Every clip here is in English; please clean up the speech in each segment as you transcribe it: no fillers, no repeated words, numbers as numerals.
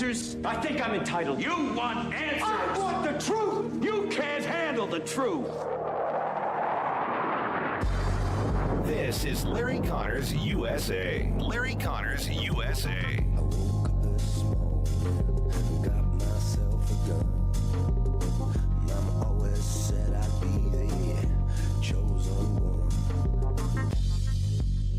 answers? I think I'm entitled. You want answers? I want the truth! You can't handle the truth. This is Larry Connors USA. Larry Connors USA. I woke up this morning, got myself a gun. Mama always said I'd be the chosen one.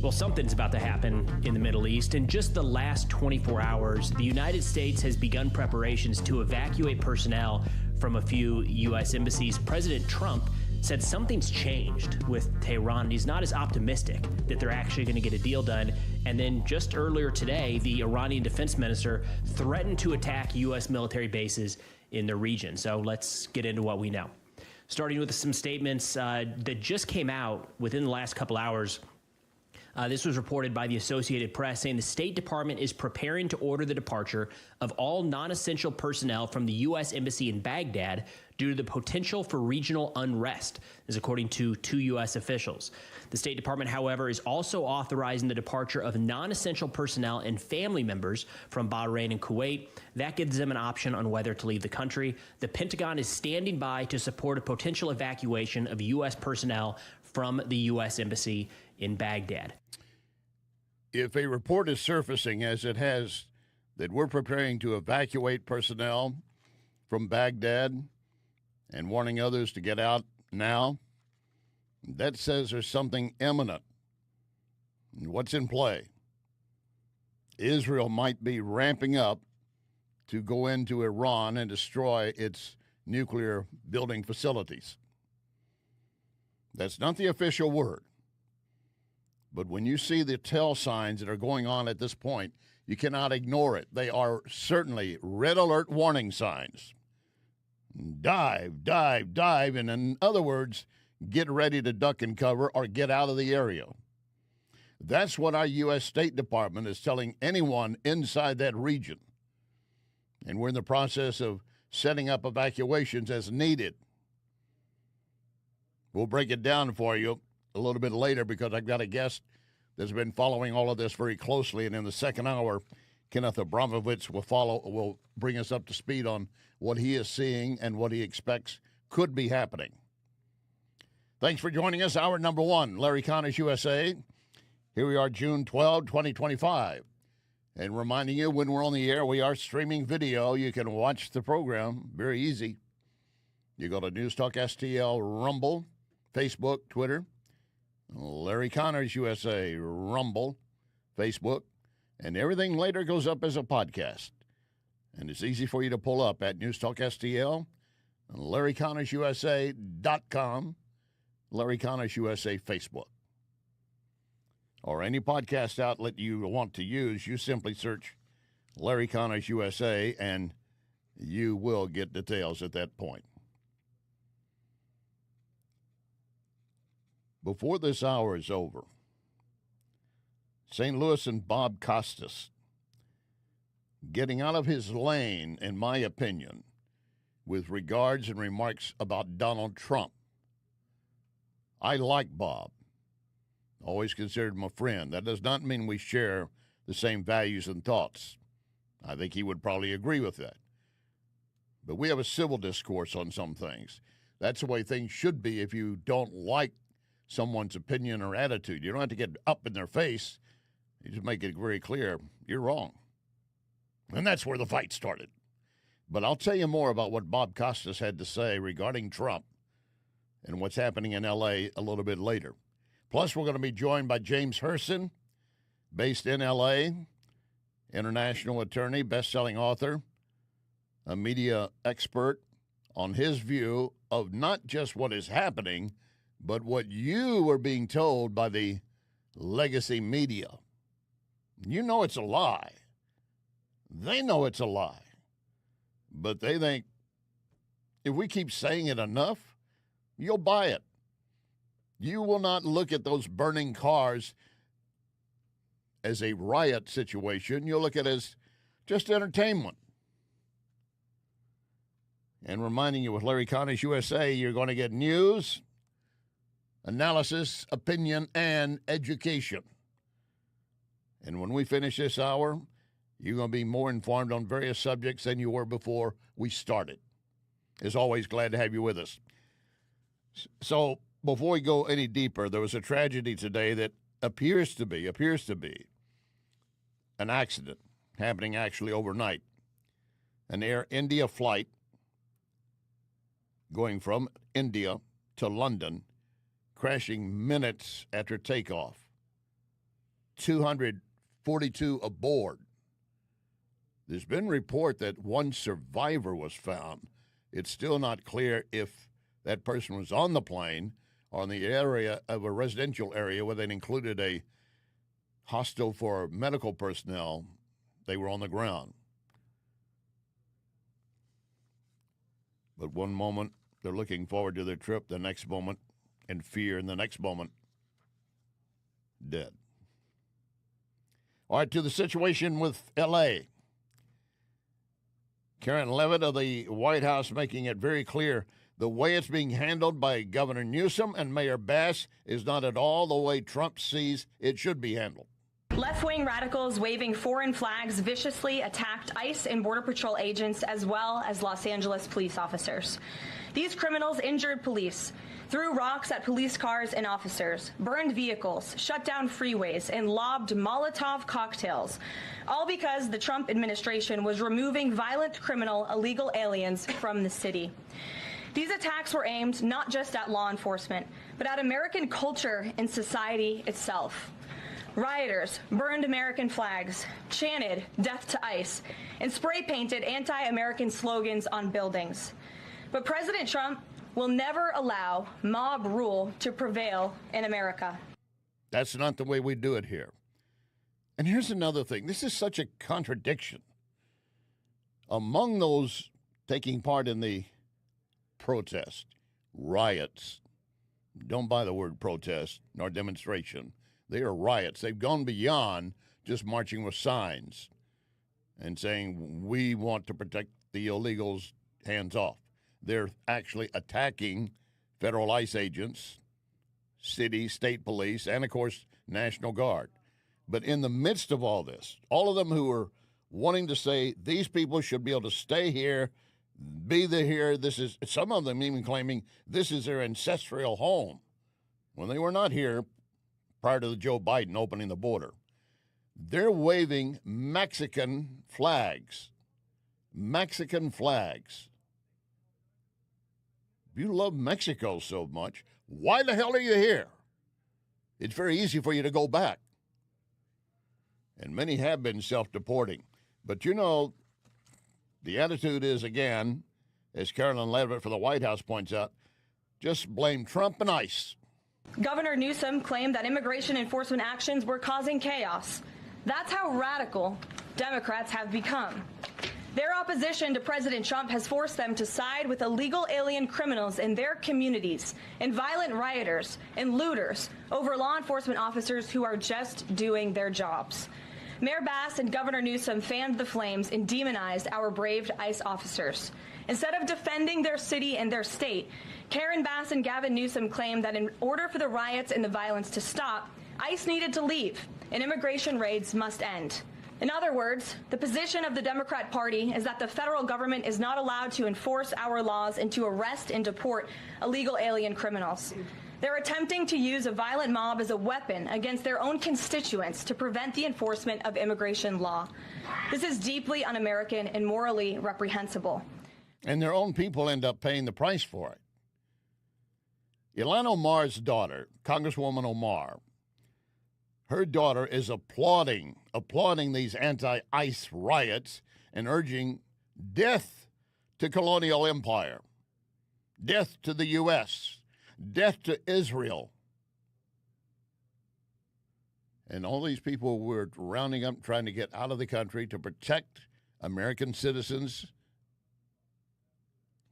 Well, something's about to happen in the Middle East. In just the last 24 hours, the United States has begun preparations to evacuate personnel from a few U.S. embassies. President Trump said something's changed with Tehran. He's not as optimistic that they're actually going to get a deal done. And then just earlier today, the Iranian defense minister threatened to attack U.S. military bases in the region. So let's get into what we know. Starting with some statements that just came out within the last couple hours. This was reported by the Associated Press, saying the State Department is preparing to order the departure of all non-essential personnel from the U.S. Embassy in Baghdad due to the potential for regional unrest, as according to two U.S. officials. The State Department, however, is also authorizing the departure of non-essential personnel and family members from Bahrain and Kuwait. That gives them an option on whether to leave the country. The Pentagon is standing by to support a potential evacuation of U.S. personnel from the U.S. Embassy in Baghdad. If a report is surfacing, as it has, that we're preparing to evacuate personnel from Baghdad and warning others to get out now, that says there's something imminent. What's in play? Israel might be ramping up to go into Iran and destroy its nuclear building facilities. That's not the official word. But when you see the tell signs that are going on at this point, you cannot ignore it. They are certainly red alert warning signs. Dive, dive, dive, and in other words, get ready to duck and cover or get out of the area. That's what our U.S. State Department is telling anyone inside that region. And we're in the process of setting up evacuations as needed. We'll break it down for you a little bit later because I've got a guest that's been following all of this very closely. And in the second hour, Kenneth Abramovich will bring us up to speed on what he is seeing and what he expects could be happening. Thanks for joining us. Hour number one, Larry Connors USA. Here we are, June 12, 2025. And reminding you, when we're on the air, we are streaming video. You can watch the program. Very easy. You go to NewsTalkSTL, Rumble, Facebook, Twitter, Larry Connors USA, Rumble, Facebook, and everything later goes up as a podcast. And it's easy for you to pull up at NewsTalkSTL, LarryConnorsUSA.com, Larry Connors USA Facebook. Or any podcast outlet you want to use, you simply search Larry Connors USA, and you will get details at that point. Before this hour is over, St. Louis and Bob Costas getting out of his lane, in my opinion, with regards and remarks about Donald Trump. I like Bob. Always considered him a friend. That does not mean we share the same values and thoughts. I think he would probably agree with that. But we have a civil discourse on some things. That's the way things should be if you don't like someone's opinion or attitude. You don't have to get up in their face. You just make it very clear, you're wrong. And that's where the fight started. But I'll tell you more about what Bob Costas had to say regarding Trump and what's happening in L.A. a little bit later. Plus, we're going to be joined by James Herson, based in L.A., international attorney, best-selling author, a media expert, on his view of not just what is happening, but what you are being told by the legacy media. You know it's a lie. They know it's a lie. But they think if we keep saying it enough, you'll buy it. You will not look at those burning cars as a riot situation. You'll look at it as just entertainment. And reminding you with Larry Connors USA, you're going to get news, analysis, opinion, and education. And when we finish this hour, You're going to be more informed on various subjects than you were before we started. As always, glad to have you with us. So before we go any deeper, there was a tragedy today that appears to be an accident happening actually overnight. An Air India flight going from India to London, crashing minutes after takeoff. 242 aboard. There's been report that one survivor was found. It's still not clear if that person was on the plane or in the area of a residential area where they included a hostel for medical personnel. They were on the ground. But one moment, they're looking forward to their trip. The next moment, in fear. And the next moment, dead. All right, to the situation with L.A. Karen Levitt of the White House making it very clear the way it's being handled by Governor Newsom and Mayor Bass is not at all the way Trump sees it should be handled. Left-wing radicals waving foreign flags viciously attacked ICE and Border Patrol agents as well as Los Angeles police officers. These criminals injured police, threw rocks at police cars and officers, burned vehicles, shut down freeways, and lobbed Molotov cocktails, all because the Trump administration was removing violent criminal illegal aliens from the city. These attacks were aimed not just at law enforcement, but at American culture and society itself. Rioters burned American flags, chanted "Death to ICE," and spray-painted anti-American slogans on buildings. But President Trump will never allow mob rule to prevail in America. That's not the way we do it here. And here's another thing. This is such a contradiction. Among those taking part in the protest, riots, don't buy the word protest nor demonstration. They are riots. They've gone beyond just marching with signs and saying, we want to protect the illegals, hands off. They're actually attacking federal ICE agents, city, state police, and, of course, National Guard. But in the midst of all this, all of them who are wanting to say these people should be able to stay here, be here, some of them even claiming this is their ancestral home when they were not here prior to Joe Biden opening the border. They're waving Mexican flags. Mexican flags. If you love Mexico so much, why the hell are you here? It's very easy for you to go back. And many have been self-deporting. But you know, the attitude is, again, as Carolyn Levitt for the White House points out, just blame Trump and ICE. Governor Newsom claimed that immigration enforcement actions were causing chaos. That's how radical Democrats have become. Their opposition to President Trump has forced them to side with illegal alien criminals in their communities and violent rioters and looters over law enforcement officers who are just doing their jobs. Mayor Bass and Governor Newsom fanned the flames and demonized our brave ICE officers. Instead of defending their city and their state, Karen Bass and Gavin Newsom claimed that in order for the riots and the violence to stop, ICE needed to leave and immigration raids must end. In other words, the position of the Democrat Party is that the federal government is not allowed to enforce our laws and to arrest and deport illegal alien criminals. They're attempting to use a violent mob as a weapon against their own constituents to prevent the enforcement of immigration law. This is deeply un-American and morally reprehensible. And their own people end up paying the price for it. Ilhan Omar's daughter, Congresswoman Omar, her daughter is applauding these anti-ICE riots and urging death to colonial empire, death to the U.S., death to Israel. And all these people were rounding up, trying to get out of the country to protect American citizens.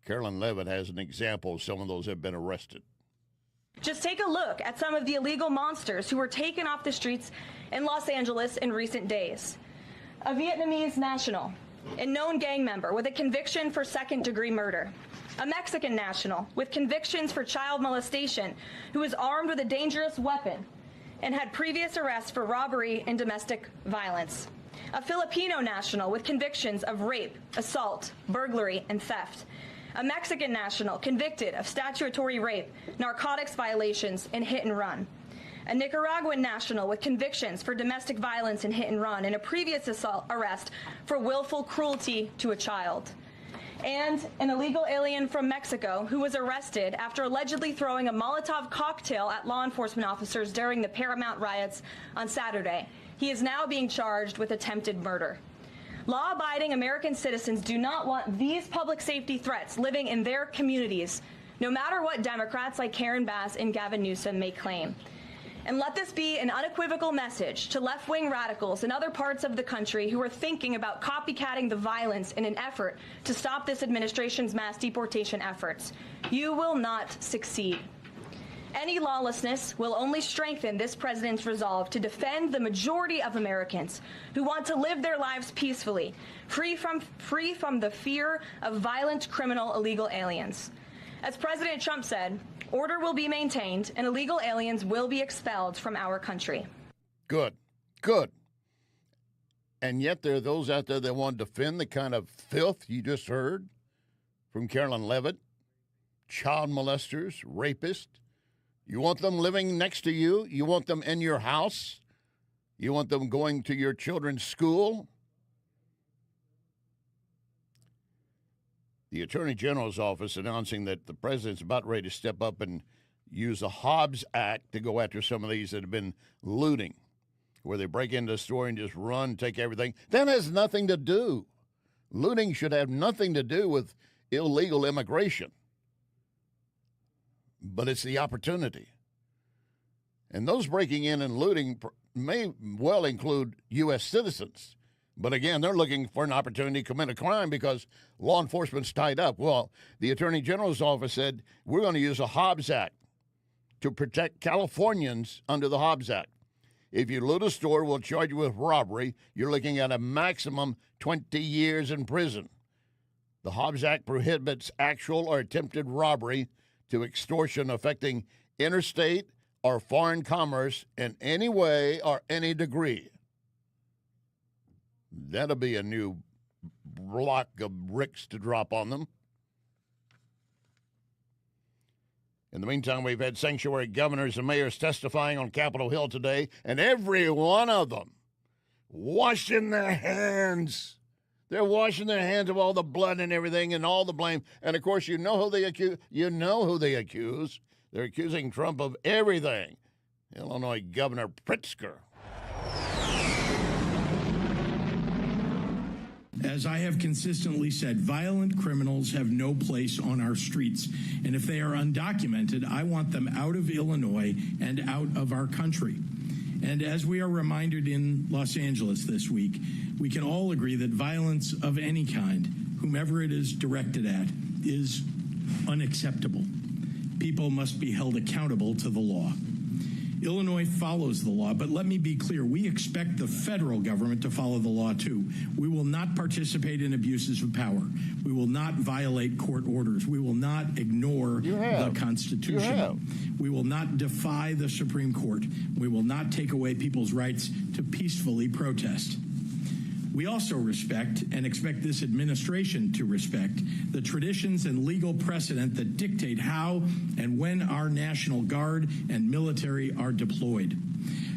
Carolyn Levitt has an example. Some of those have been arrested. Just take a look at some of the illegal monsters who were taken off the streets in Los Angeles in recent days. A Vietnamese national, a known gang member with a conviction for second-degree murder. A Mexican national with convictions for child molestation who was armed with a dangerous weapon and had previous arrests for robbery and domestic violence. a Filipino national with convictions of rape, assault, burglary, and theft, a Mexican national convicted of statutory rape, narcotics violations, and hit and run, a Nicaraguan national with convictions for domestic violence and hit and run, and a previous arrest for willful cruelty to a child, and an illegal alien from Mexico who was arrested after allegedly throwing a Molotov cocktail at law enforcement officers during the Paramount riots on Saturday. He is now being charged with attempted murder. Law-abiding American citizens do not want these public safety threats living in their communities, no matter what Democrats like Karen Bass and Gavin Newsom may claim. And let this be an unequivocal message to left-wing radicals in other parts of the country who are thinking about copycatting the violence in an effort to stop this administration's mass deportation efforts. You will not succeed. Any lawlessness will only strengthen this president's resolve to defend the majority of Americans who want to live their lives peacefully, free from the fear of violent, criminal, illegal aliens. As President Trump said, order will be maintained and illegal aliens will be expelled from our country. Good. Good. And yet there are those out there that want to defend the kind of filth you just heard from Carolyn Levitt, child molesters, rapists. You want them living next to you? You want them in your house? You want them going to your children's school? The Attorney General's office announcing that the president's about ready to step up and use the Hobbs Act to go after some of these that have been looting, where they break into a store and just run, take everything. That has nothing to do. Looting should have nothing to do with illegal immigration. But it's the opportunity. And those breaking in and looting may well include U.S. citizens. But again, they're looking for an opportunity to commit a crime because law enforcement's tied up. Well, the Attorney General's office said, we're going to use a Hobbs Act to protect Californians under the Hobbs Act. If you loot a store, we'll charge you with robbery. You're looking at a maximum 20 years in prison. The Hobbs Act prohibits actual or attempted robbery to extortion affecting interstate or foreign commerce in any way or any degree. That'll be a new block of bricks to drop on them. In the meantime, we've had sanctuary governors and mayors testifying on Capitol Hill today, and every one of them washing their hands. They're washing their hands of all the blood and everything and all the blame. And, of course, you know who they accuse. They're accusing Trump of everything. Illinois Governor Pritzker. As I have consistently said, violent criminals have no place on our streets. And if they are undocumented, I want them out of Illinois and out of our country. And as we are reminded in Los Angeles this week, we can all agree that violence of any kind, whomever it is directed at, is unacceptable. People must be held accountable to the law. Illinois follows the law, but let me be clear, we expect the federal government to follow the law too. We will not participate in abuses of power. We will not violate court orders. We will not ignore the Constitution. We will not defy the Supreme Court. We will not take away people's rights to peacefully protest. We also respect and expect this administration to respect the traditions and legal precedent that dictate how and when our National Guard and military are deployed.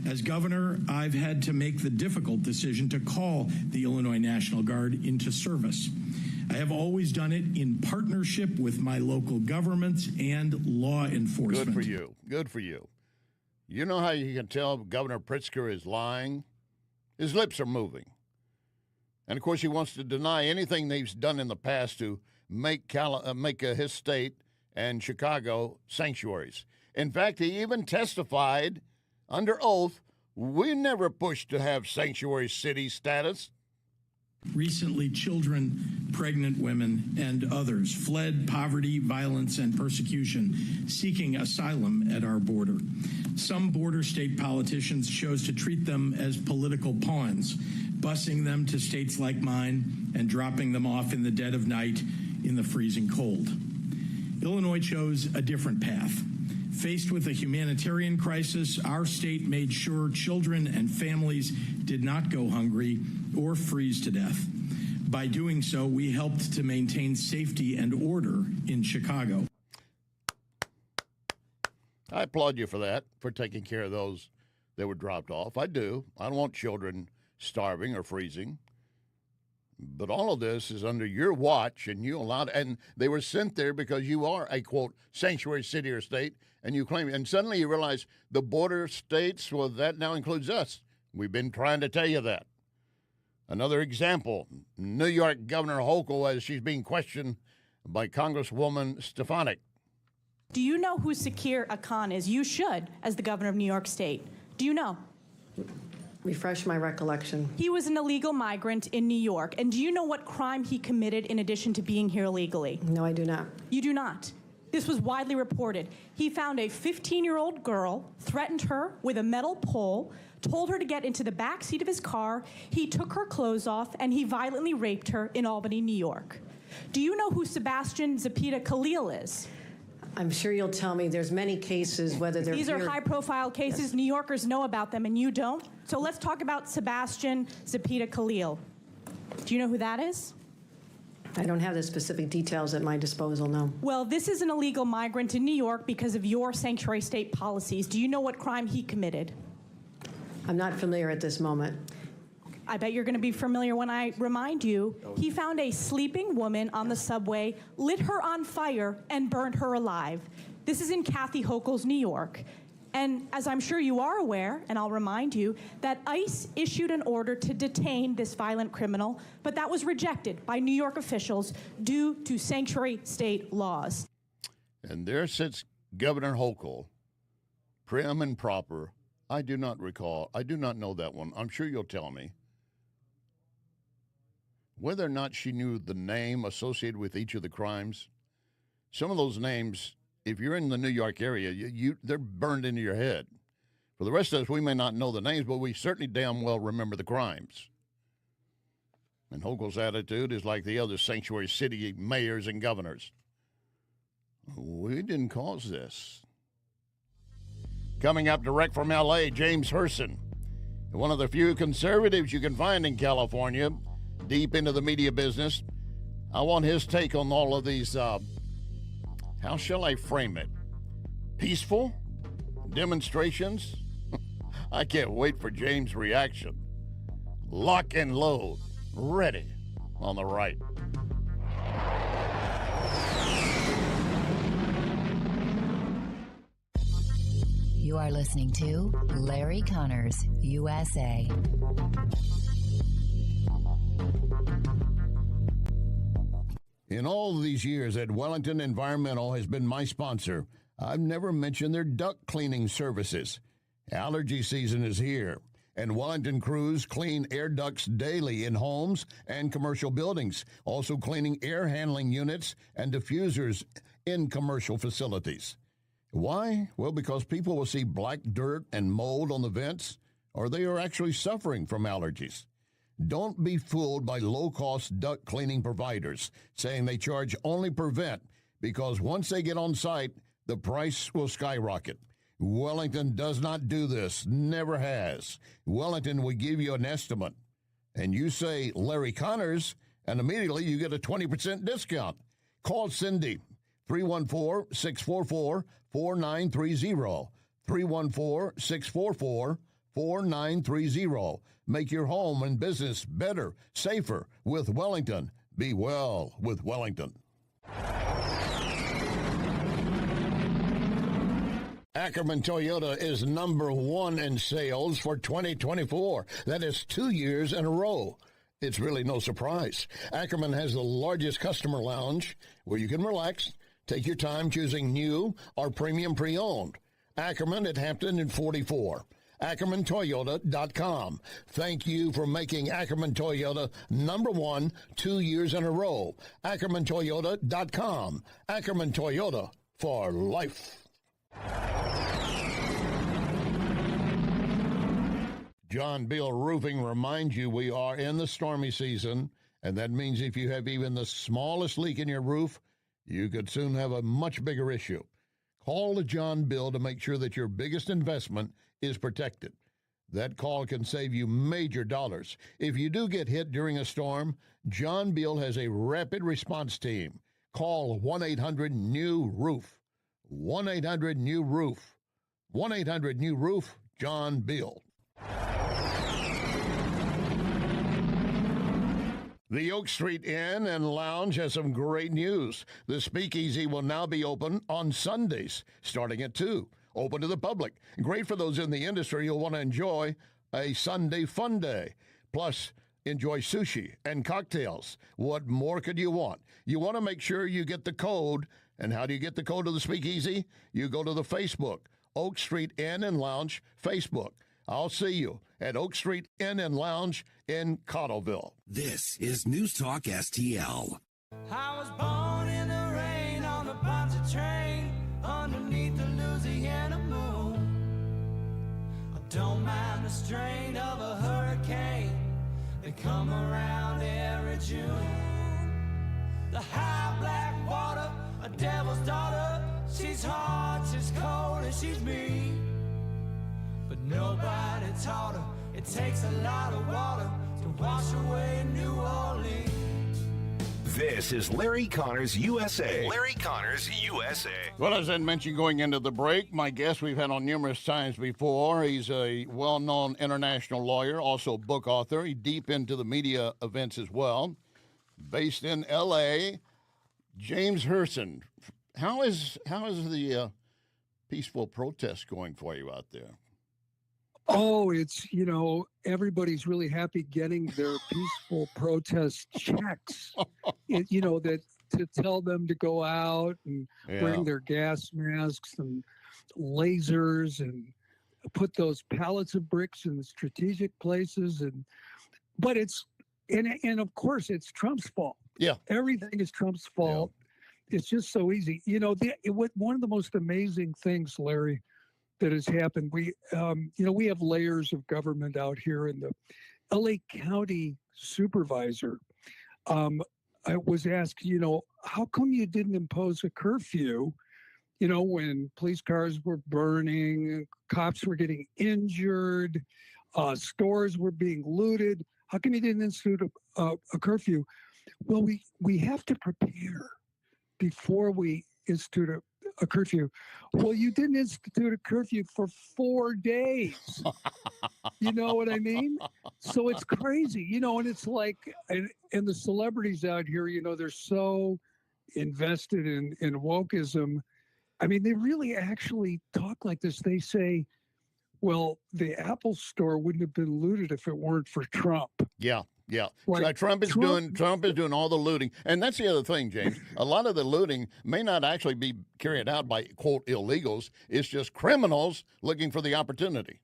As governor, I've had to make the difficult decision to call the Illinois National Guard into service. I have always done it in partnership with my local governments and law enforcement. Good for you. Good for you. You know how you can tell Governor Pritzker is lying? His lips are moving. And, of course, he wants to deny anything that he's done in the past to make his state and Chicago sanctuaries. In fact, he even testified under oath, we never pushed to have sanctuary city status. Recently, children, pregnant women, and others fled poverty, violence, and persecution, seeking asylum at our border. Some border state politicians chose to treat them as political pawns, busing them to states like mine and dropping them off in the dead of night in the freezing cold. Illinois chose a different path. Faced with a humanitarian crisis, our state made sure children and families did not go hungry or freeze to death. By doing so, we helped to maintain safety and order in Chicago. I applaud you for that, for taking care of those that were dropped off. I do. I don't want children starving or freezing. But all of this is under your watch, and you allowed, and they were sent there because you are a, quote, sanctuary city or state, and you claim, and suddenly you realize the border states, well, that now includes us. We've been trying to tell you that. Another example, New York Governor Hochul, as she's being questioned by Congresswoman Stefanik. Do you know who Sakir Khan is? You should, as the governor of New York State. Do you know? Refresh my recollection. He was an illegal migrant in New York. And do you know what crime he committed in addition to being here illegally? No, I do not. You do not. This was widely reported. He found a 15-year-old girl, threatened her with a metal pole, told her to get into the back seat of his car. He took her clothes off, and he violently raped her in Albany, New York. Do you know who Sebastian Zapita Khalil is? I'm sure you'll tell me there's many cases, whether they're These are high-profile cases. Yes. New Yorkers know about them, and you don't. So let's talk about Sebastian Zapita Khalil. Do you know who that is? I don't have the specific details at my disposal, no. Well, this is an illegal migrant in New York because of your sanctuary state policies. Do you know what crime he committed? I'm not familiar at this moment. I bet you're going to be familiar when I remind you. He found a sleeping woman on the subway, lit her on fire, and burned her alive. This is in Kathy Hochul's New York. And as I'm sure you are aware, and I'll remind you, that ICE issued an order to detain this violent criminal, but that was rejected by New York officials due to sanctuary state laws. And there sits Governor Hochul, prim and proper. I do not recall. I do not know that one. I'm sure you'll tell me. Whether or not she knew the name associated with each of the crimes, some of those names, if you're in the New York area, they're burned into your head. For the rest of us, we may not know the names, but we certainly damn well remember the crimes. And Hochul's attitude is like the other sanctuary city mayors and governors. We didn't cause this. Coming up direct from L.A., James Herson, one of the few conservatives you can find in California, deep into the media business. I want his take on all of these, how shall I frame it? Peaceful demonstrations? I can't wait for James' reaction. Lock and load, ready on the right. You are listening to Larry Connors, USA. In all these years that Wellington Environmental has been my sponsor, I've never mentioned their duct cleaning services. Allergy season is here, and Wellington crews clean air ducts daily in homes and commercial buildings, also cleaning air handling units and diffusers in commercial facilities. Why? Well, because people will see black dirt and mold on the vents, or they are actually suffering from allergies. Don't be fooled by low-cost duct cleaning providers saying they charge only per vent, because once they get on site, the price will skyrocket. Wellington does not do this, never has. Wellington will give you an estimate, and you say Larry Connors, and immediately you get a 20% discount. Call Cindy, 314-644-4930, 314-644-4930. Make your home and business better, safer with Wellington. Be well with Wellington. Ackerman Toyota is #1 in sales for 2024. That is 2 years in a row. It's really no surprise. Ackerman has the largest customer lounge where you can relax, take your time choosing new or premium pre-owned. Ackerman at Hampton and 44. AckermanToyota.com. Thank you for making Ackerman Toyota #1 2 years in a row. AckermanToyota.com. Ackerman Toyota for life. John Beal Roofing reminds you we are in the stormy season, and that means if you have even the smallest leak in your roof, you could soon have a much bigger issue. Call John Bill to make sure that your biggest investment is protected. That call can save you major dollars. If you do get hit during a storm, John Bill has a rapid response team. Call 1-800-NEW-ROOF. 1-800-NEW-ROOF. 1-800-NEW-ROOF, John Bill. The Oak Street Inn and Lounge has some great news. The Speakeasy will now be open on Sundays, starting at 2. Open to the public. Great for those in the industry who'll want to enjoy a Sunday fun day. Plus, enjoy sushi and cocktails. What more could you want? You want to make sure you get the code. And how do you get the code to the Speakeasy? You go to the Facebook, Oak Street Inn and Lounge Facebook. I'll see you at Oak Street Inn and Lounge in Cottleville. This is News Talk STL. I was born in the rain on a Ponce train underneath the Louisiana moon. I don't mind the strain of a hurricane. They come around every June. The high black water, a devil's daughter. She's hard, she's cold, and she's mean. But nobody taught her it takes a lot of water to wash away New Orleans. This is Larry Connors USA. Larry Connors USA. Well, as I mentioned going into the break, my guest we've had on numerous times before. He's a well-known international lawyer, also book author. He's deep into the media events as well. Based in L.A., James Herson. How is the peaceful protest going for you out there? Oh, it's, everybody's really happy getting their peaceful protest checks, that to tell them to go out and bring their gas masks and lasers and put those pallets of bricks in the strategic places. But it's, and of course, it's Trump's fault. Yeah. Everything is Trump's fault. Yeah. It's just so easy. One of the most amazing things, Larry, that has happened. We have layers of government out here, and the LA County supervisor I was asked, how come you didn't impose a curfew, when police cars were burning, cops were getting injured, stores were being looted? How come you didn't institute a curfew? Well, we have to prepare before we institute a curfew. Well, you didn't institute a curfew for 4 days. You know what I mean? So it's crazy, and it's like, and the celebrities out here, they're so invested in wokeism. I mean, they really actually talk like this. They say, well, the Apple store wouldn't have been looted if it weren't for Trump. Yeah. Yeah, Like, Trump is doing all the looting, and that's the other thing, James. A lot of the looting may not actually be carried out by quote illegals. It's just criminals looking for the opportunity.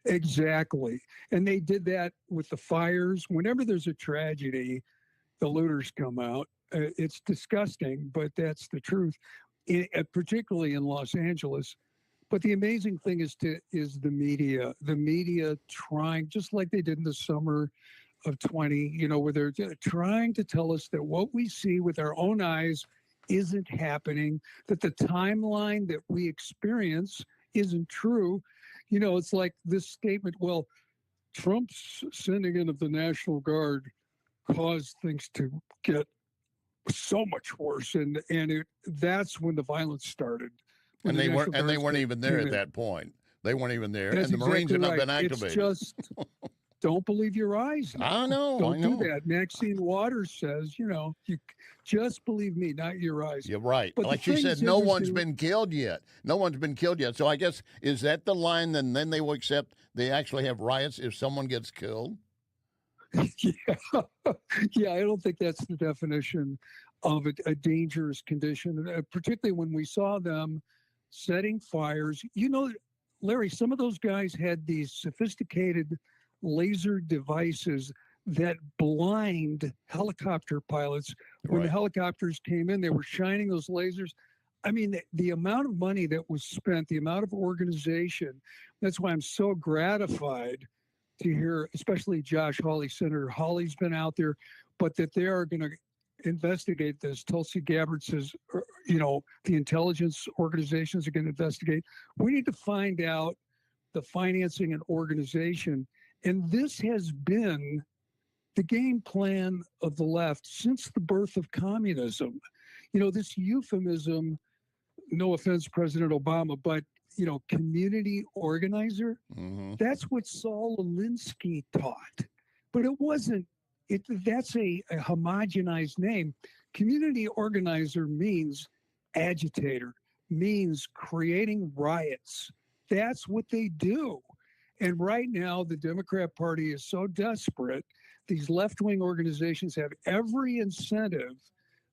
Exactly, and they did that with the fires. Whenever there's a tragedy, the looters come out. It's disgusting, but that's the truth. Particularly in Los Angeles. But the amazing thing is the media. The media trying, just like they did in the summer of 20, where they're trying to tell us that what we see with our own eyes isn't happening, that the timeline that we experience isn't true. It's like this statement, well, Trump's sending in of the National Guard caused things to get so much worse. And that's when the violence started. And they weren't even there at that point. They weren't even there. That's and the Marines had not been right. activated. It's just, don't believe your eyes. I know. Don't do that. Maxine Waters says, you just believe me, not your eyes. You're right. But like she said, no one's been killed yet. No one's been killed yet. So I guess, is that the line? Then they will accept they actually have riots if someone gets killed? Yeah, I don't think that's the definition of a dangerous condition, particularly when we saw them setting fires. Larry, some of those guys had these sophisticated laser devices that blind helicopter pilots. When the helicopters came in, they were shining those lasers. I mean, the amount of money that was spent, the amount of organization, that's why I'm so gratified to hear, especially Josh Hawley, Senator Hawley's been out there, but that they are going to investigate this. Tulsi Gabbard says, the intelligence organizations are going to investigate. We need to find out the financing and organization. And this has been the game plan of the left since the birth of communism. This euphemism, no offense, President Obama, but, community organizer, that's what Saul Alinsky taught. But it wasn't, that's a homogenized name. Community organizer means agitator, means creating riots. That's what they do. And right now, the Democrat Party is so desperate. These left-wing organizations have every incentive.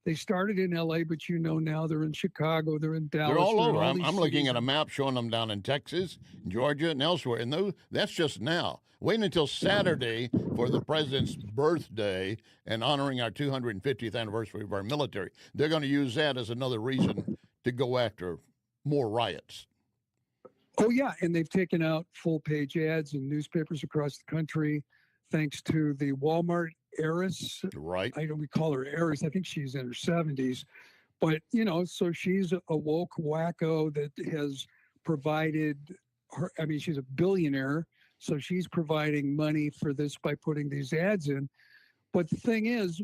They started in L.A., but now they're in Chicago, they're in Dallas. They're all over. I'm looking at a map showing them down in Texas, Georgia, and elsewhere. And that's just now. Waiting until Saturday for the president's birthday and honoring our 250th anniversary of our military. They're going to use that as another reason to go after more riots. Oh, yeah, and they've taken out full-page ads in newspapers across the country thanks to the Walmart heiress. Right. We call her heiress. I think she's in her 70s. But, so she's a woke wacko that has provided her. I mean, she's a billionaire, so she's providing money for this by putting these ads in. But the thing is,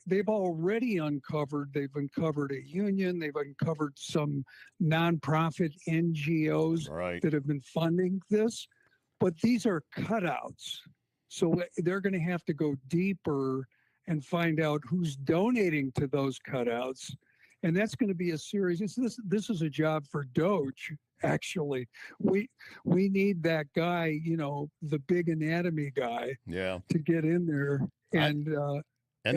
they've already uncovered a union. They've uncovered some nonprofit NGOs that have been funding this. But these are cutouts. So they're going to have to go deeper and find out who's donating to those cutouts. And that's going to be a series. This is a job for Doge, actually. We need that guy, the big anatomy guy, to get in there. And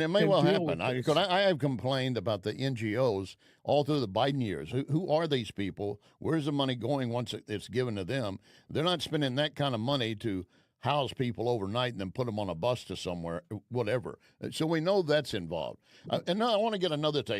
it may well happen. I have complained about the NGOs all through the Biden years. Who are these people? Where's the money going once it's given to them? They're not spending that kind of money to house people overnight and then put them on a bus to somewhere, whatever. So we know that's involved. And now I want to get another take.